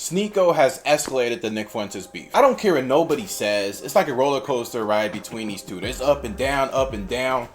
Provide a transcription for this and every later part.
Sneako has escalated the Nick Fuentes beef. I don't care what nobody says. It's like a roller coaster ride between these two. It's up and down, up and down.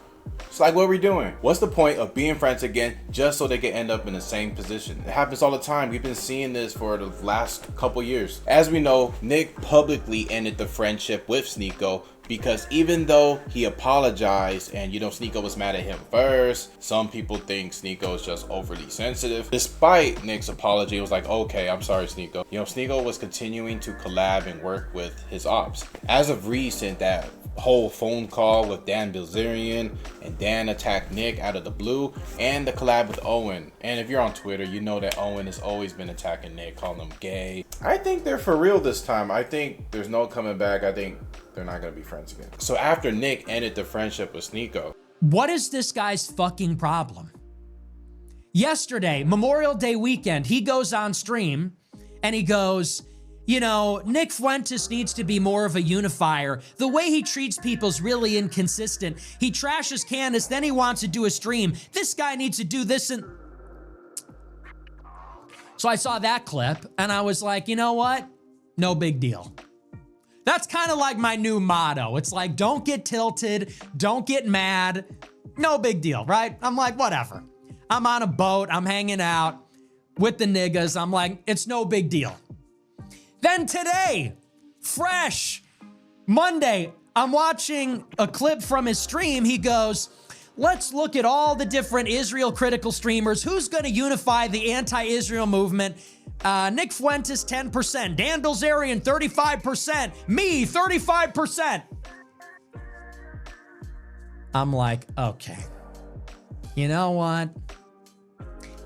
It's like, what are we doing? What's the point of being friends again just so they can end up in the same position? It happens all the time. We've been seeing this for the last couple years. As we know, Nick publicly ended the friendship with Sneako because even though he apologized and, you know, Sneako was mad at him first, some people think Sneako is just overly sensitive. Despite Nick's apology, it was like, okay, I'm sorry, Sneako. You know, Sneako was continuing to collab and work with his ops. As of recent, that whole phone call with Dan Bilzerian and Dan attacked Nick out of the blue, and the collab with Owen. And if you're on Twitter, you know that Owen has always been attacking Nick, calling him gay. I think they're for real this time. I think there's no coming back. I think they're not gonna be friends again. So after Nick ended the friendship with Sneako, what is this guy's fucking problem? Yesterday, Memorial Day weekend, he goes on stream and he goes, you know, Nick Fuentes needs to be more of a unifier. The way he treats people's really inconsistent. He trashes Candace, then he wants to do a stream. This guy needs to do this and... So I saw that clip and I was like, you know what? No big deal. That's kind of like my new motto. It's like, don't get tilted, don't get mad. No big deal, right? I'm like, whatever. I'm on a boat, I'm hanging out with the niggas. I'm like, it's no big deal. Then today, fresh, Monday, I'm watching a clip from his stream. He goes, let's look at all the different Israel critical streamers. Who's gonna unify the anti-Israel movement? Nick Fuentes, 10%. Dan Bilzerian, 35%. Me, 35%. I'm like, okay. You know what?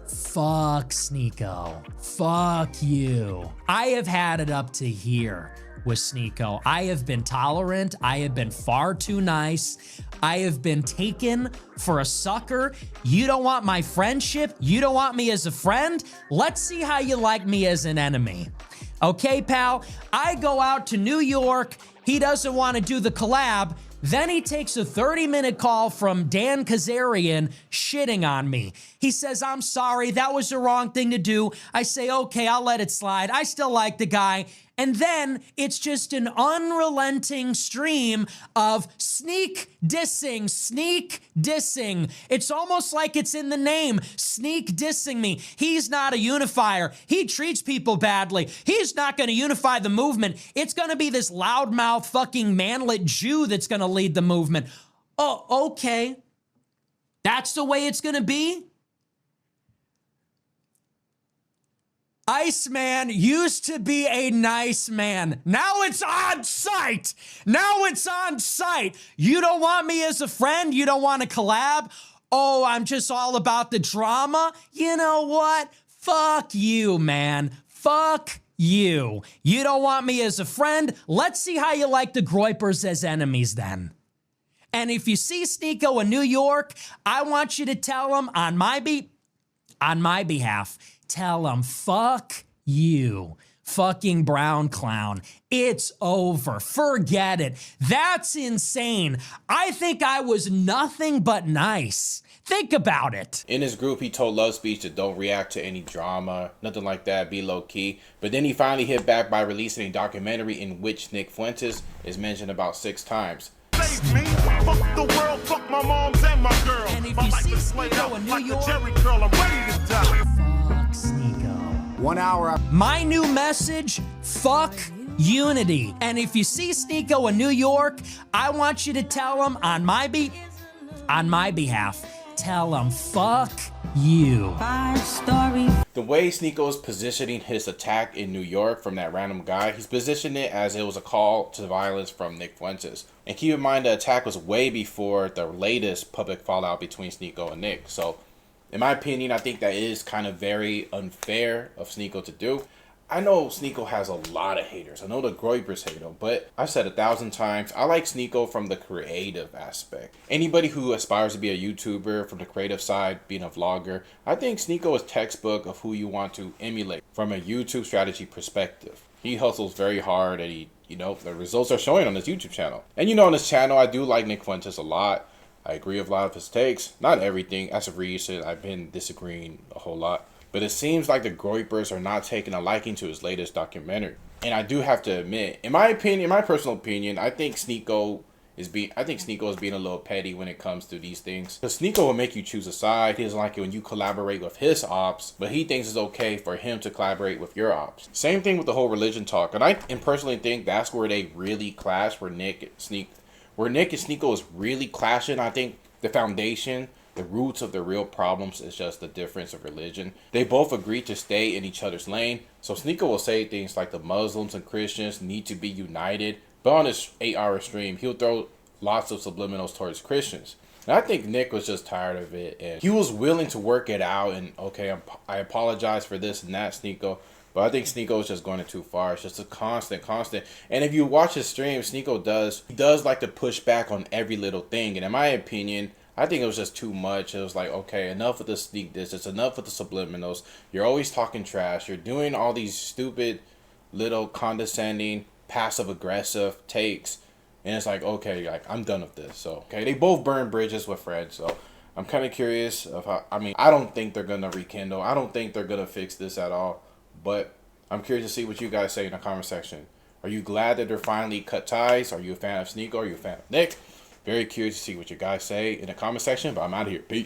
Fuck Sneako. Fuck you. I have had it up to here with Sneako. I have been tolerant. I have been far too nice. I have been taken for a sucker. You don't want my friendship? You don't want me as a friend? Let's see how you like me as an enemy. Okay, pal? I go out to New York. He doesn't want to do the collab. Then he takes a 30-minute call from Dan Kazarian shitting on me. He says, I'm sorry, that was the wrong thing to do. I say, okay, I'll let it slide. I still like the guy. And then it's just an unrelenting stream of sneak dissing. It's almost like it's in the name, sneak dissing me. He's not a unifier. He treats people badly. He's not going to unify the movement. It's going to be this loudmouth fucking manlet Jew that's going to lead the movement. Oh, okay. That's the way it's going to be? Iceman used to be a nice man. Now it's on site. You don't want me as a friend? You don't want to collab? Oh, I'm just all about the drama? You know what? Fuck you, man. Fuck you. You don't want me as a friend? Let's see how you like the Groypers as enemies then. And if you see Sneako in New York, I want you to tell him on my behalf, tell him, fuck you, fucking brown clown. It's over. Forget it. That's insane. I think I was nothing but nice. Think about it. In his group, he told Love Speech to don't react to any drama, nothing like that, be low key. But then he finally hit back by releasing a documentary in which Nick Fuentes is mentioned about 6 times. Save me, fuck the world, fuck my moms and my girl. And if my you life see is played Sneako out in New like York, a Jerry curl, I'm ready to die. Fuck Sneako. 1 hour. My new message, fuck unity. And if you see Sneako in New York, I want you to tell him on my behalf, tell him fuck you. The way Sneako is positioning his attack in New York from that random guy, he's positioned it as it was a call to violence from Nick Fuentes. And keep in mind the attack was way before the latest public fallout between Sneako and Nick. So in my opinion, I think that is kind of very unfair of Sneako to do. I know Sneako has a lot of haters. I know the Groypers hate him, but I've said 1,000 times, I like Sneako from the creative aspect. Anybody who aspires to be a YouTuber from the creative side, being a vlogger, I think Sneako is textbook of who you want to emulate from a YouTube strategy perspective. He hustles very hard and the results are showing on his YouTube channel. And on his channel, I do like Nick Fuentes a lot. I agree with a lot of his takes. Not everything. As of recent, I've been disagreeing a whole lot. but it seems like the Groypers are not taking a liking to his latest documentary. And I do have to admit, in my opinion, my personal opinion, I think Sneako is being a little petty when it comes to these things. Because Sneako will make you choose a side. He doesn't like it when you collaborate with his ops, but he thinks it's okay for him to collaborate with your ops. Same thing with the whole religion talk. And I personally think that's where they really clash, where Nick and Sneako is really clashing. I think the foundation, the roots of the real problems is just the difference of religion. They both agree to stay in each other's lane. So Sneako will say things like the Muslims and Christians need to be united. But on his 8-hour stream, he'll throw lots of subliminals towards Christians. And I think Nick was just tired of it. And he was willing to work it out. And okay, I apologize for this and that, Sneako. But I think Sneako is just going it too far. It's just a constant. And if you watch his stream, Sneako does like to push back on every little thing. And in my opinion, I think it was just too much. It was like, okay, enough with the sneak this. It's enough with the subliminals. You're always talking trash. You're doing all these stupid, little condescending, passive-aggressive takes. And it's like, okay, like, I'm done with this. So, okay, they both burn bridges with friends. So, I'm kind of curious of how, I don't think they're going to rekindle. I don't think they're going to fix this at all. But I'm curious to see what you guys say in the comment section. Are you glad that they're finally cut ties? Are you a fan of Sneako? Are you a fan of Nick? Very curious to see what you guys say in the comment section. But I'm out of here. Peace.